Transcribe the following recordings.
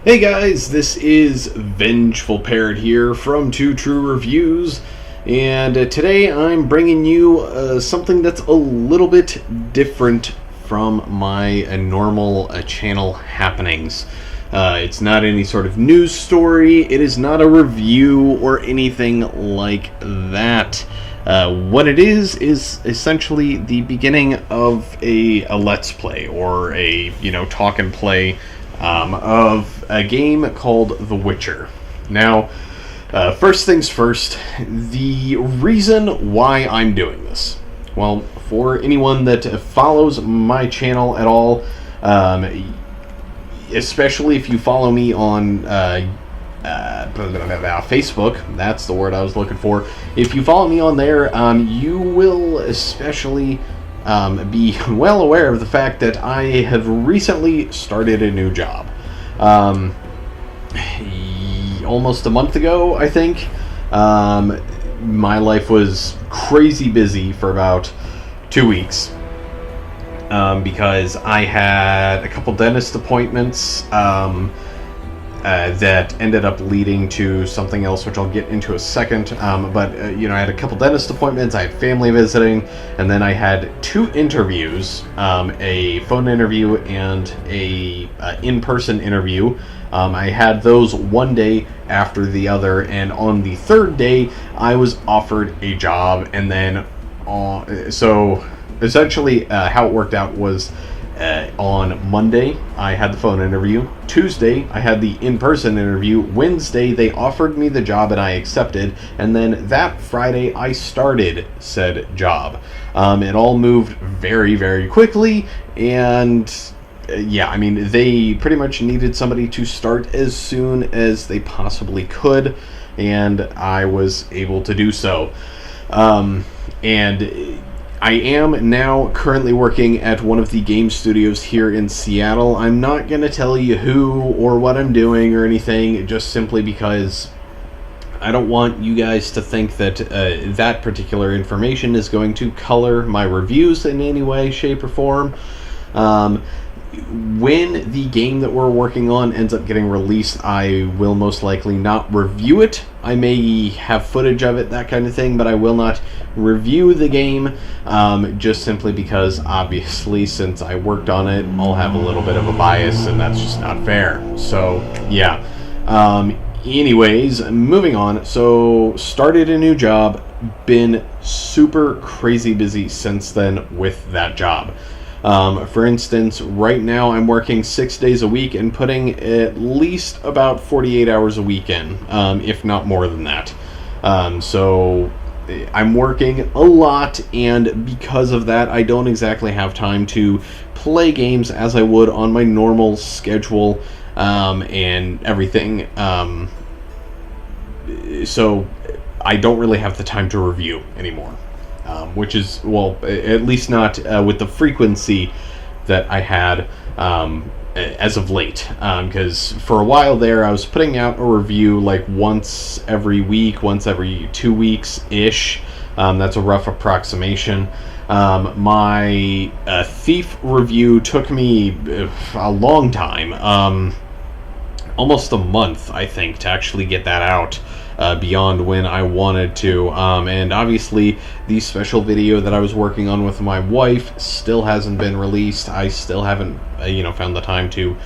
Hey guys, this is Vengeful Parrot here from Two True Reviews, and today I'm bringing you something that's a little bit different from my normal channel happenings. It's not any sort of news story, it is not a review or anything like that. What it is essentially the beginning of a Let's Play, or a, talk and play of a game called The Witcher. Now, first things first, the reason why I'm doing this. Well, for anyone that follows my channel at all, especially if you follow me on Facebook, that's the word I was looking for. If you follow me on there, you will especially be well aware of the fact that I have recently started a new job. Almost a month ago, I think. My life was crazy busy for about 2 weeks because I had a couple dentist appointments that ended up leading to something else, which I'll get into a second. But I had a couple dentist appointments, I had family visiting, and then I had 2 interviews, a phone interview and a in-person interview. I had those one day after the other, and on the third day, I was offered a job. And then, so essentially, how it worked out was, on Monday, I had the phone interview. Tuesday, I had the in-person interview. Wednesday, they offered me the job and I accepted. And then that Friday, I started said job. It all moved very, very quickly. And they pretty much needed somebody to start as soon as they possibly could. And I was able to do so. And I am now currently working at one of the game studios here in Seattle. I'm not going to tell you who or what I'm doing or anything, just simply because I don't want you guys to think that that particular information is going to color my reviews in any way, shape, or form. When the game that we're working on ends up getting released, I will most likely not review it. I may have footage of it, that kind of thing, but I will not review the game, just simply because, obviously, since I worked on it, I'll have a little bit of a bias, and that's just not fair. So, yeah. Anyways, moving on. So, started a new job, been super crazy busy since then with that job. For instance, right now I'm working 6 days a week and putting at least about 48 hours a week in, if not more than that. So I'm working a lot, and because of that, I don't exactly have time to play games as I would on my normal schedule, and everything. So I don't really have the time to review anymore. Which is, well, at least not with the frequency that I had as of late. Because for a while there, I was putting out a review like once every week, once every 2 weeks-ish. That's a rough approximation. My Thief review took me a long time, almost a month, I think, to actually get that out. Beyond when I wanted to, and obviously the special video that I was working on with my wife still hasn't been released. I still haven't found the time to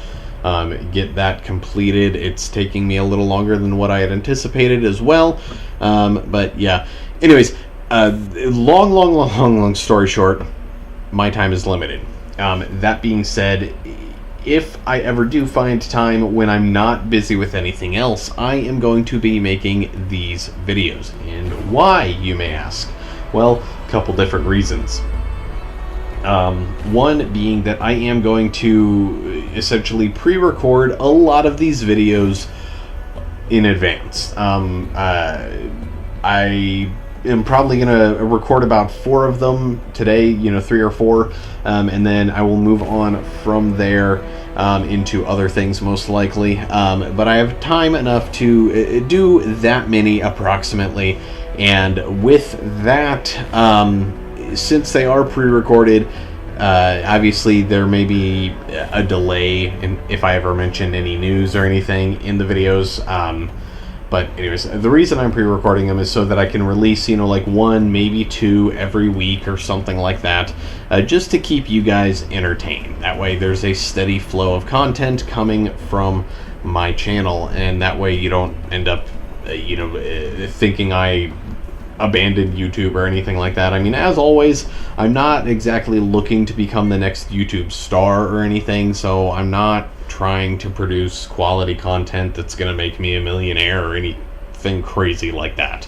get that completed. It's taking me a little longer than what I had anticipated as well, but yeah, anyways, long story short, my time is limited. That being said, if I ever do find time when I'm not busy with anything else, I am going to be making these videos. And why, you may ask? Well, a couple different reasons. One being that I am going to essentially pre-record a lot of these videos in advance. I am probably going to record about 4 of them today, 3 or 4, and then I will move on from there into other things most likely. But I have time enough to do that many approximately, and with that, since they are pre-recorded, Obviously, there may be a delay in if I ever mention any news or anything in the videos. But anyways, the reason I'm pre-recording them is so that I can release, like one, maybe two every week or something like that, just to keep you guys entertained. That way there's a steady flow of content coming from my channel, and that way you don't end up, thinking I abandoned YouTube or anything like that. I mean, as always, I'm not exactly looking to become the next YouTube star or anything, so I'm not trying to produce quality content that's going to make me a millionaire or anything crazy like that.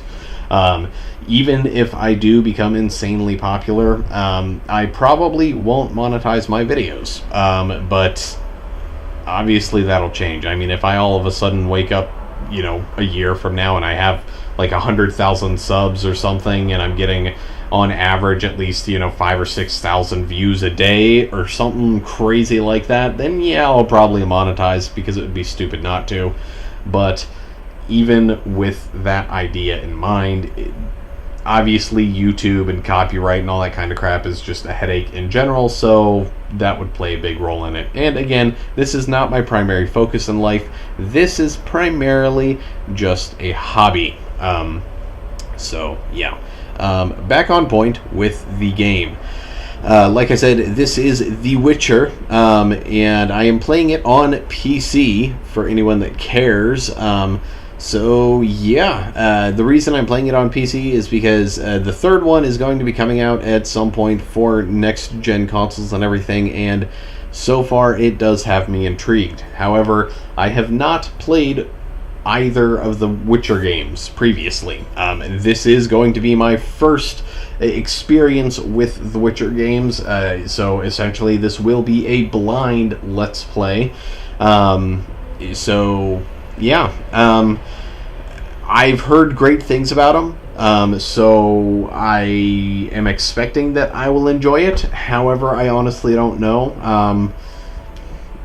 Even if I do become insanely popular, I probably won't monetize my videos, but obviously that'll change. I mean, if I all of a sudden wake up, a year from now and I have like 100,000 subs or something, and I'm getting on average at least 5,000 or 6,000 views a day or something crazy like that, then yeah, I'll probably monetize, because it would be stupid not to. But even with that idea in mind, obviously YouTube and copyright and all that kind of crap is just a headache in general, so that would play a big role in it. And again, this is not my primary focus in life. This is primarily just a hobby. So yeah. Back on point with the game. Like I said, this is The Witcher, and I am playing it on PC for anyone that cares. So yeah, the reason I'm playing it on PC is because the third one is going to be coming out at some point for next-gen consoles and everything, and so far it does have me intrigued. However, I have not played either of the Witcher games previously. This is going to be my first experience with the Witcher games, so essentially this will be a blind Let's Play. So yeah, I've heard great things about them, so I am expecting that I will enjoy it. However, I honestly don't know.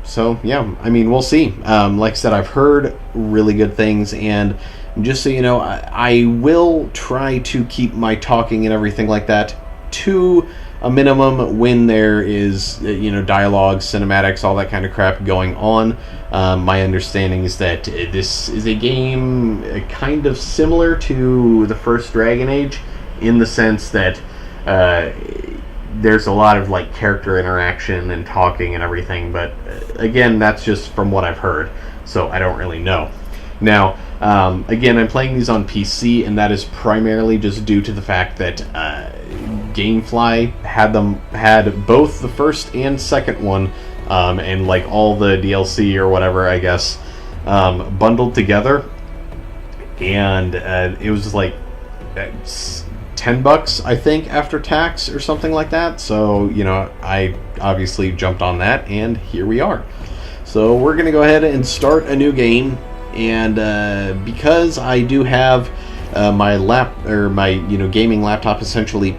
So yeah, I mean, we'll see. Like I said, I've heard really good things, and just so you know, I will try to keep my talking and everything like that to a minimum when there is, dialogue, cinematics, all that kind of crap going on. My understanding is that this is a game kind of similar to the first Dragon Age, in the sense that there's a lot of like character interaction and talking and everything, but again, that's just from what I've heard, so I don't really know. Now, again, I'm playing these on PC, and that is primarily just due to the fact that GameFly had both the first and second one, and like all the DLC or whatever, I guess, bundled together, and it was like $10, I think, after tax or something like that. So I obviously jumped on that, and here we are. So we're gonna go ahead and start a new game, and because I do have my gaming laptop essentially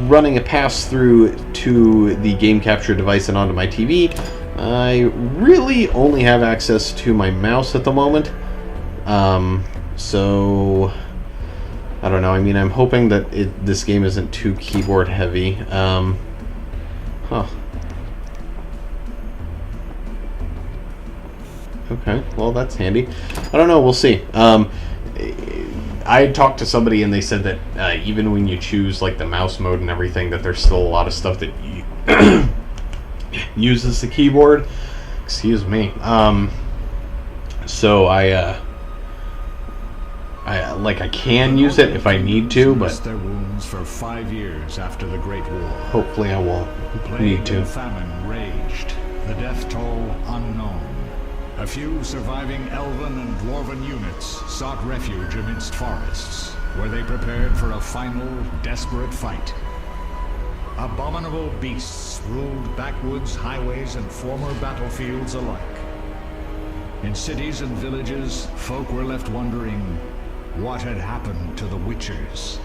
running a pass-through to the game capture device and onto my TV, I really only have access to my mouse at the moment. So I don't know. I mean, I'm hoping that this game isn't too keyboard heavy. Okay, well, that's handy. I don't know, we'll see. I had talked to somebody, and they said that even when you choose like the mouse mode and everything, that there's still a lot of stuff that uses the keyboard. Excuse me. So I can use it if I need to, but their wounds for 5 years after the Great War. Hopefully I won't need to. Famine raged, the death toll unknown. A few surviving elven and dwarven units sought refuge amidst forests, where they prepared for a final, desperate fight. Abominable beasts ruled backwoods, highways, and former battlefields alike. In cities and villages, folk were left wondering what had happened to the Witchers.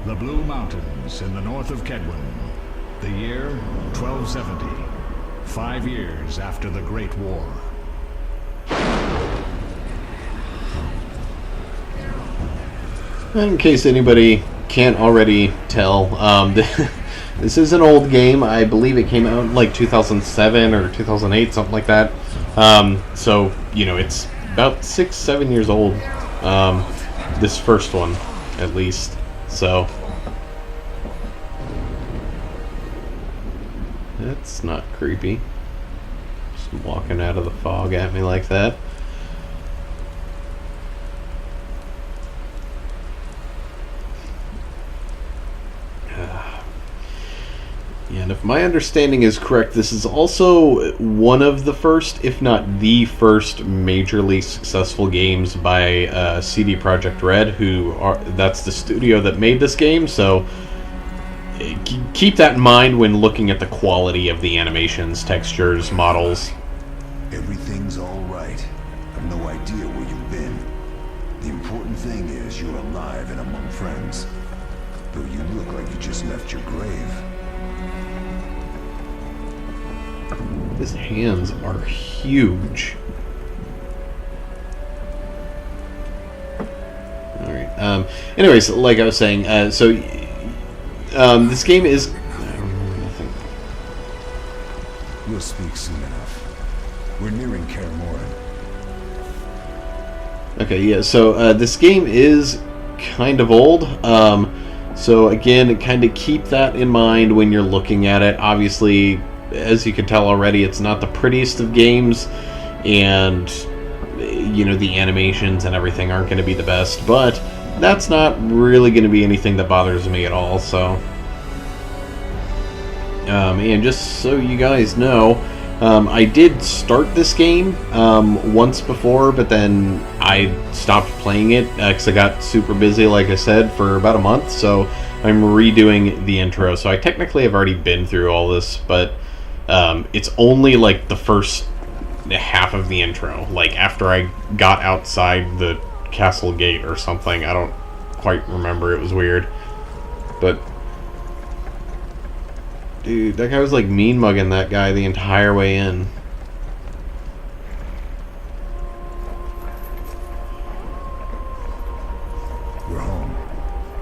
The Blue Mountains in the north of Kedwen, the year 1270, 5 years after the Great War. In case anybody can't already tell, This is an old game. I believe it came out in like 2007 or 2008, something like that. So, you know, it's about 6-7 years old. This first one, at least. So, that's not creepy. Just walking out of the fog at me like that. And if my understanding is correct, this is also one of the first, if not the first, majorly successful games by CD Projekt Red, that's the studio that made this game. So keep that in mind when looking at the quality of the animations, textures, models. Everything's all right. I've no idea where you've been. The important thing is you're alive and among friends. Though you look like you just left your grave. His hands are huge. Alright. Anyways, like I was saying, this game is... We'll speak soon enough. We're nearing Kaer Morhen. Okay, yeah, so this game is kind of old. So again, kind of keep that in mind when you're looking at it. Obviously, as you can tell already, it's not the prettiest of games, and you know, the animations and everything aren't going to be the best, but that's not really going to be anything that bothers me at all. So and just so you guys know, I did start this game once before, but then I stopped playing it because I got super busy, like I said, for about a month. So I'm redoing the intro. So I technically have already been through all this, but it's only like the first half of the intro. Like after I got outside the castle gate or something. I don't quite remember. It was weird. But dude, that guy was like mean mugging that guy the entire way in. We're home.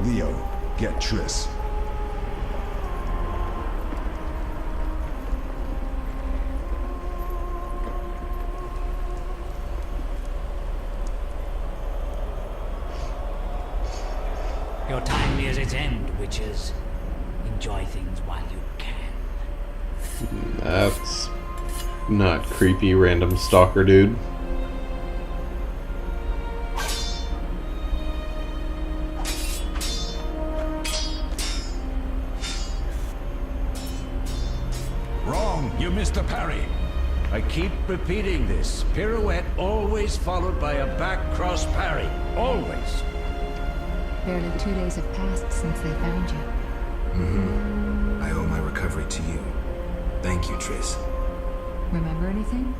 Leo, get Triss. Your time nears its end, witches. Enjoy things while you can. That's not creepy, random stalker dude. Wrong, you missed a parry. I keep repeating this. Pirouette always followed by a back cross parry. Always. Barely 2 days have passed since they found you. Mm-hmm. I owe my recovery to you. Thank you, Triss. Remember anything?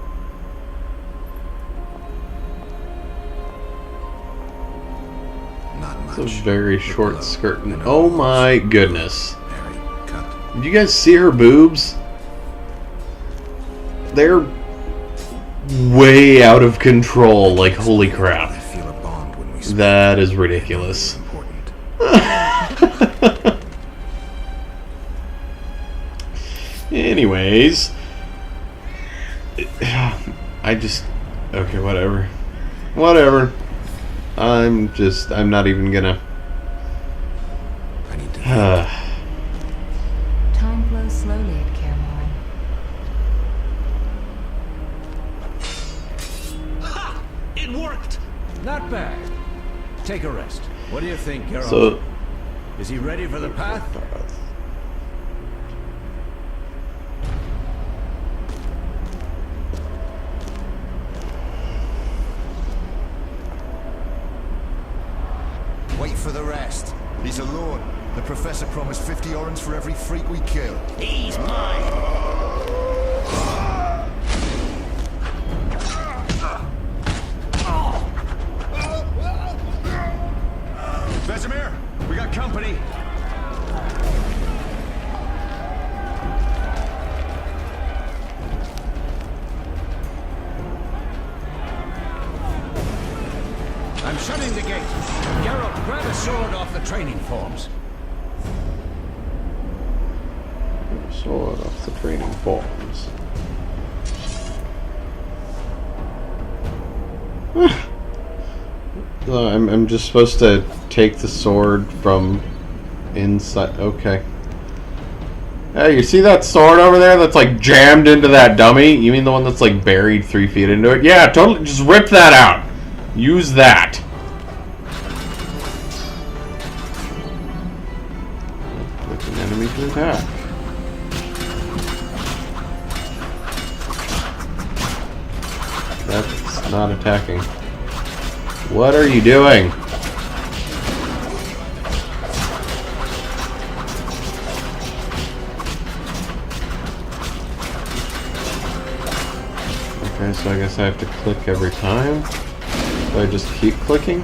Not much. It's a very short Below. skirt. I know Oh it was. my goodness. Parry, cut. Did you guys see her boobs? They're way out of control. Like, holy crap. I feel a bond when we speak. That is ridiculous. Important. Anyways, okay, whatever. I'm not even gonna. I need to Time flows slowly at Kaer Morhen. Ha! It worked! Not bad. Take a rest. What do you think, Geralt? So, Is he ready for the path? Wait for the rest. He's alone. The professor promised 50 orens for every freak we kill. He's mine! Vesemir, we got company. I'm shutting the gate. Geralt, grab a sword off the training forms. sword off the training forms. I'm just supposed to take the sword from inside. Okay. Hey, you see that sword over there that's like jammed into that dummy? You mean the one that's like buried 3 feet into it? Yeah, totally. Just rip that out. Use that. Click an enemy to attack. That's not attacking. What are you doing? Okay, so I guess I have to click every time. Do I just keep clicking?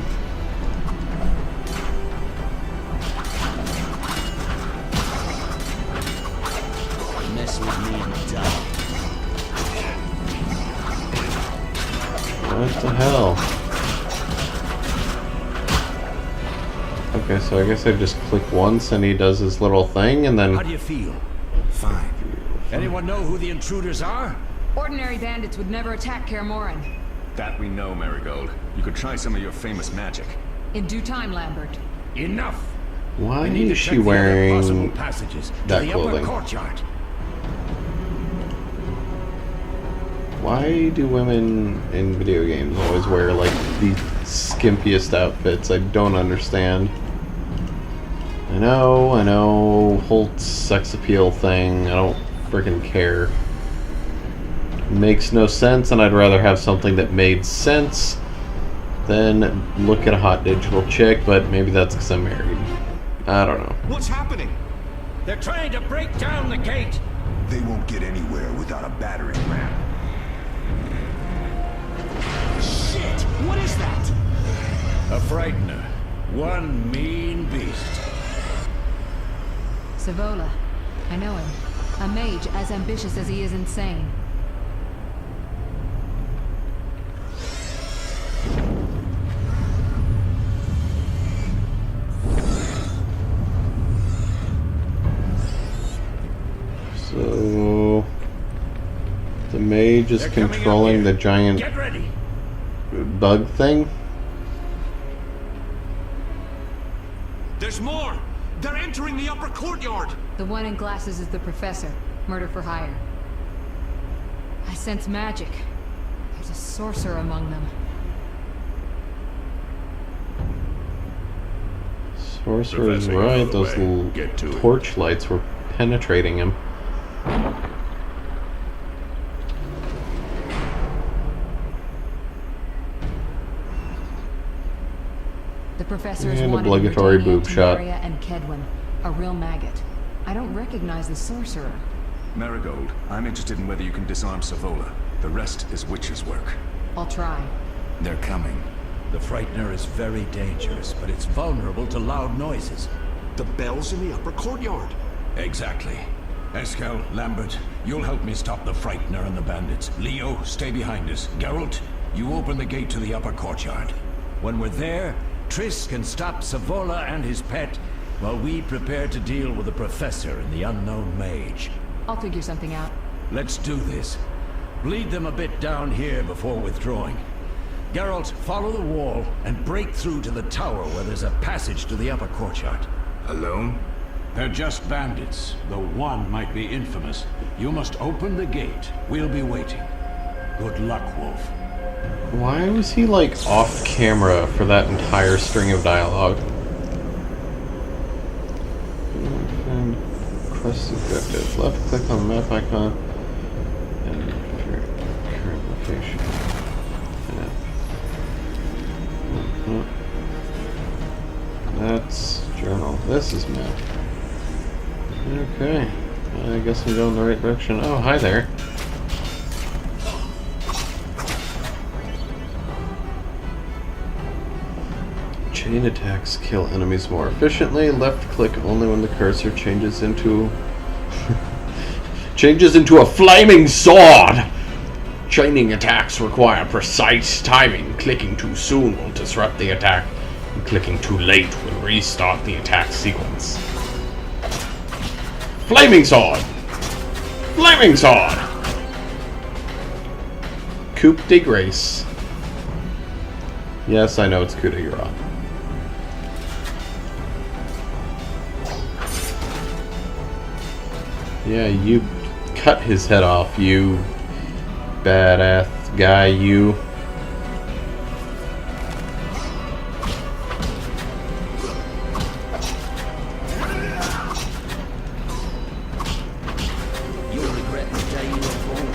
Mess with me and die. What the hell? Okay, so I guess I just click once and he does his little thing and then... How do you feel? Fine. Anyone know who the intruders are? Ordinary bandits would never attack Kaer Morhen. That we know, Marigold. You could try some of your famous magic. In due time, Lambert. Enough! Why We need to is check she the other possible wearing passages to that the clothing? upper courtyard. Why do women in video games always wear like the skimpiest outfits? I don't understand. I know, whole sex appeal thing. I don't freaking care. Makes no sense, and I'd rather have something that made sense than look at a hot digital chick, but maybe that's because I'm married. I don't know. What's happening? They're trying to break down the gate! They won't get anywhere without a battering ram. Shit! What is that? A frightener. One mean beast. Savola. I know him. A mage as ambitious as he is insane. So the mage is They're coming up controlling here. the giant Get ready! bug thing. There's more! They're entering the upper courtyard! The one in glasses is the professor. Murder for hire. I sense magic. There's a sorcerer among them. Sorcerer's Professor, right. out of the Those way. Get to it. torch lights were penetrating him. The professor's And wanted obligatory in boob Virginia, shot. Temeria, and Kedwin. A real maggot. I don't recognize the sorcerer. Marigold, I'm interested in whether you can disarm Savola. The rest is witch's work. I'll try. They're coming. The frightener is very dangerous, but it's vulnerable to loud noises. The bell's in the upper courtyard. Exactly. Eskel, Lambert, you'll help me stop the frightener and the bandits. Leo, stay behind us. Geralt, you open the gate to the upper courtyard. When we're there, Triss can stop Savola and his pet, while we prepare to deal with the professor and the unknown mage. I'll figure something out. Let's do this. Bleed them a bit down here before withdrawing. Geralt, follow the wall and break through to the tower where there's a passage to the upper courtyard. Alone? They're just bandits, though one might be infamous. You must open the gate. We'll be waiting. Good luck, Wolf. Why was he like off camera for that entire string of dialogue? And quest objective. Left click on the map icon and current location. Map. That's journal. This is map. Okay. I guess I'm going the right direction. Oh, hi there. Chain attacks kill enemies more efficiently. Left click only when the cursor changes into a flaming sword. Chaining attacks require precise timing. Clicking too soon will disrupt the attack, and clicking too late will restart the attack sequence. Flaming sword. Flaming Sword! Coup de Grace. Yes, I know it's coup de grace. Yeah, you cut his head off, you badass guy, you. You'll regret the day you were born.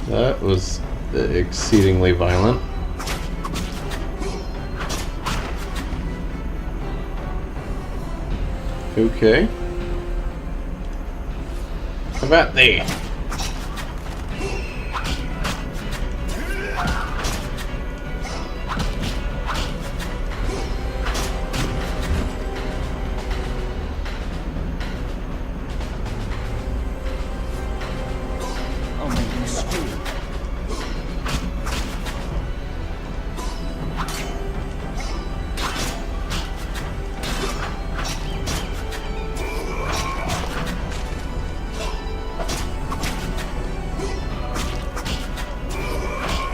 That was exceedingly violent. Okay. How about thee? I'll make you scream.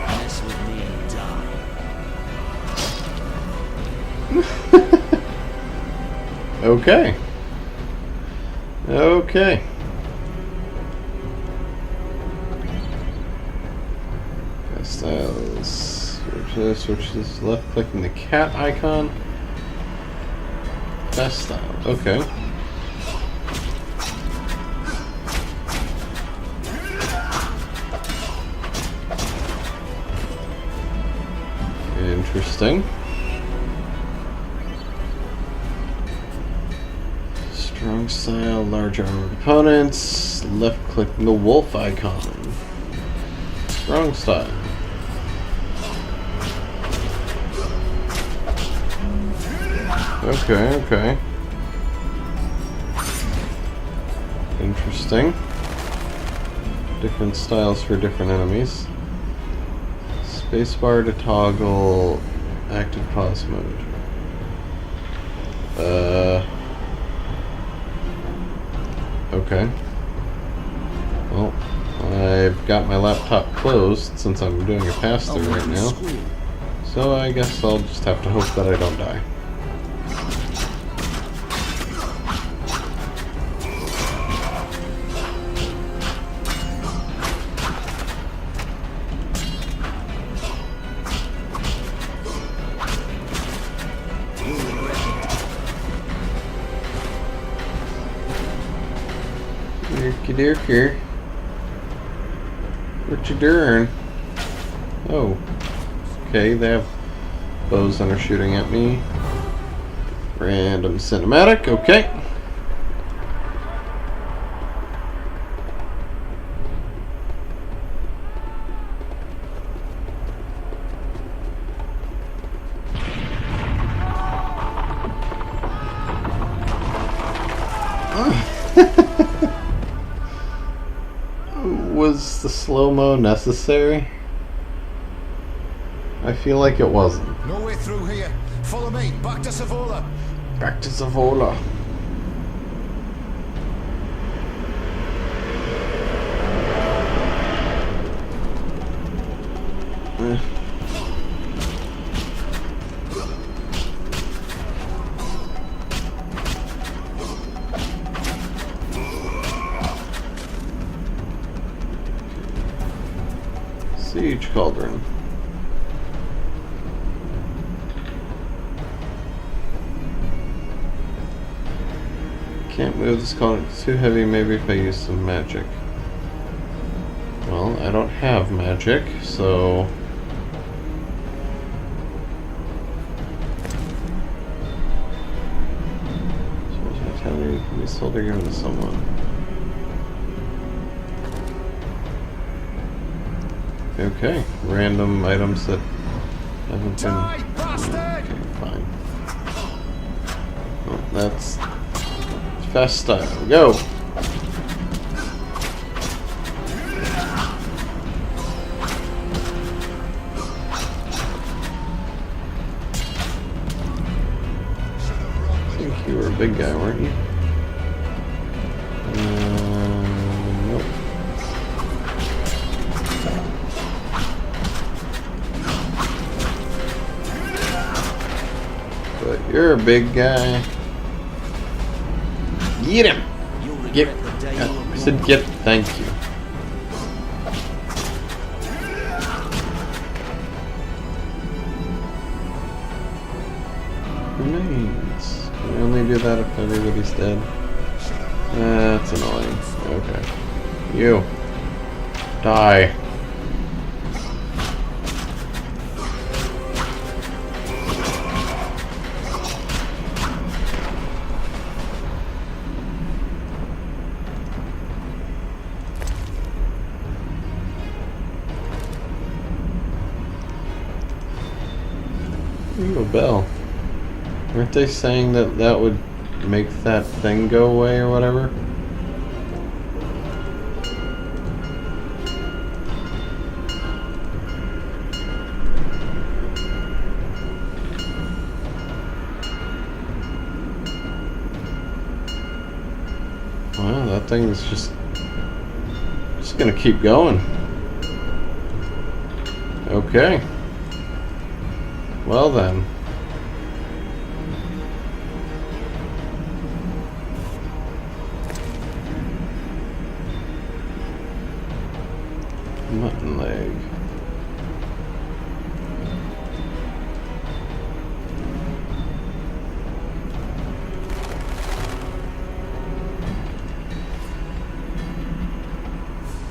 Mess with me and die. Okay. Okay. Styles. Switch this. Left clicking the cat icon. Best style. Okay. Interesting. Strong style, large armored opponents. Left clicking the wolf icon. Strong style. Okay, okay. Interesting. Different styles for different enemies. Spacebar to toggle active pause mode. Okay. Well, I've got my laptop closed since I'm doing a pass-through right now. So I guess I'll just have to hope that I don't die. Dirky. What you doing? Oh. Okay, they have bows that are shooting at me. Random cinematic, okay. Was the slow-mo necessary? I feel like it wasn't. No way through here. Follow me. Back to Savola. Back to Savola. Siege Cauldron. Can't move this cauldron, it's too heavy, maybe if I use some magic. Well, I don't have magic, so... Suppose I tell you, can be sold or given to someone. Okay, random items that haven't been... Okay, fine. Well, that's... Fast style, go! You were a big guy, weren't you? Nope. But you're a big guy. Get him! Get. I said get. Thank you. Remains. We only do that if everybody's dead. That's annoying. Okay. You. Die. Ooh, a bell. Weren't they saying that that would make that thing go away or whatever? Wow, that thing's just gonna keep going. Okay. Well then. Mutton leg.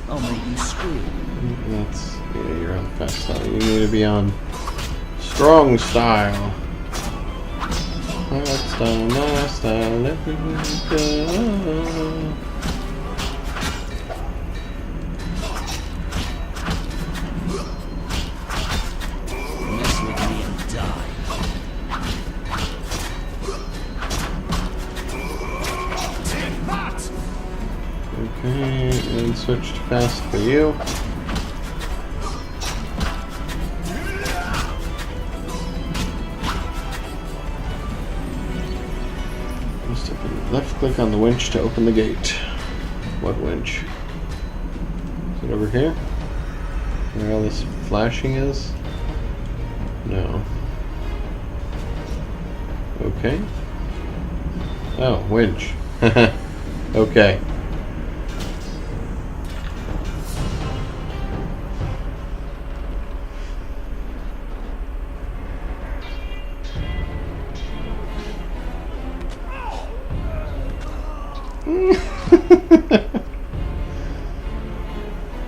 I'll make you scream. That's, yeah, you're on fast style. You need to be on strong style. My style, everywhere we go. Mess with me and die. Take that! Okay, and switch to fast for you. Left click on the winch to open the gate. What winch? Is it over here? Where all this flashing is? No. Okay. Oh, winch. Okay.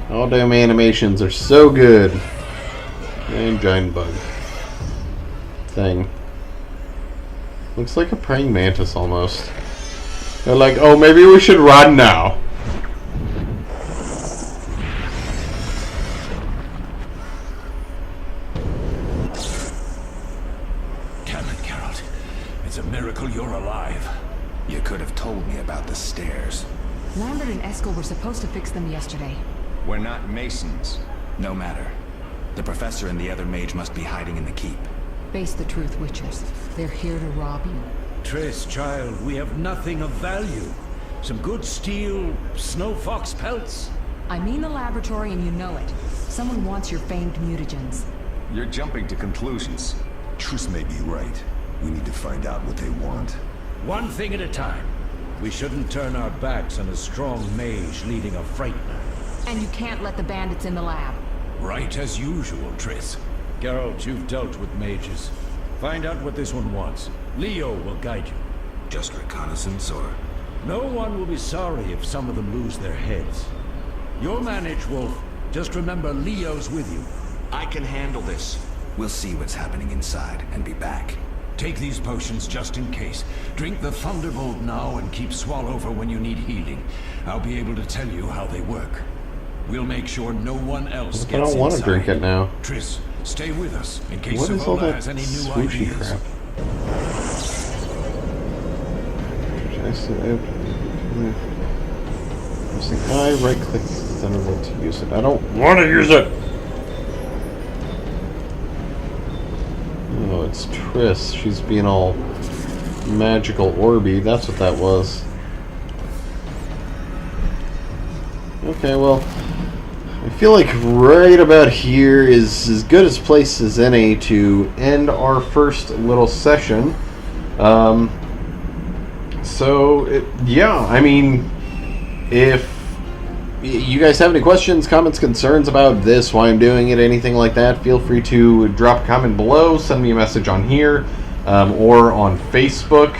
All damn animations are so good. And giant bug thing. Looks like a praying mantis almost. They're like, oh, maybe we should run now. Damn it, Geralt. It's a miracle you're alive. You could have told me about the stairs. Lambert and Eskel were supposed to fix them yesterday. We're not masons. No matter. The professor and the other mage must be hiding in the keep. Face the truth, Witchers. They're here to rob you. Triss, child, we have nothing of value. Some good steel, snow fox pelts. I mean the laboratory and you know it. Someone wants your famed mutagens. You're jumping to conclusions. Triss may be right. We need to find out what they want. One thing at a time. We shouldn't turn our backs on a strong mage leading a frightener. And you can't let the bandits in the lab. Right as usual, Triss. Geralt, you've dealt with mages. Find out what this one wants. Leo will guide you. Just reconnaissance, or... No one will be sorry if some of them lose their heads. You'll manage, Wolf. Just remember Leo's with you. I can handle this. We'll see what's happening inside and be back. Take these potions just in case. Drink the Thunderbolt now and keep Swallow for when you need healing. I'll be able to tell you how they work. We'll make sure no one else I gets don't want to inside. drink it now. Triss, stay with us in case What is all Savola that has any new swooshy ideas. crap? I right click Thunderbolt to use it. I don't want to use it! Oh, it's Triss. She's being all magical Orby. That's what that was. Okay, well, I feel like right about here is as good a place as any to end our first little session. Yeah, I mean, if you guys have any questions, comments, concerns about this, why I'm doing it, anything like that, feel free to drop a comment below, send me a message on here, or on Facebook.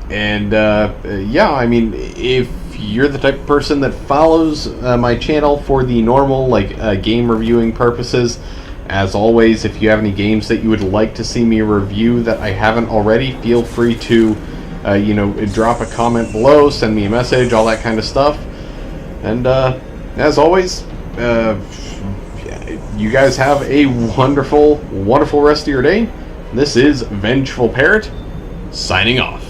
Yeah, I mean, if you're the type of person that follows my channel for the normal, game reviewing purposes, as always, if you have any games that you would like to see me review that I haven't already, feel free to, drop a comment below, send me a message, all that kind of stuff. And, as always, you guys have a wonderful, wonderful rest of your day. This is Vengeful Parrot, signing off.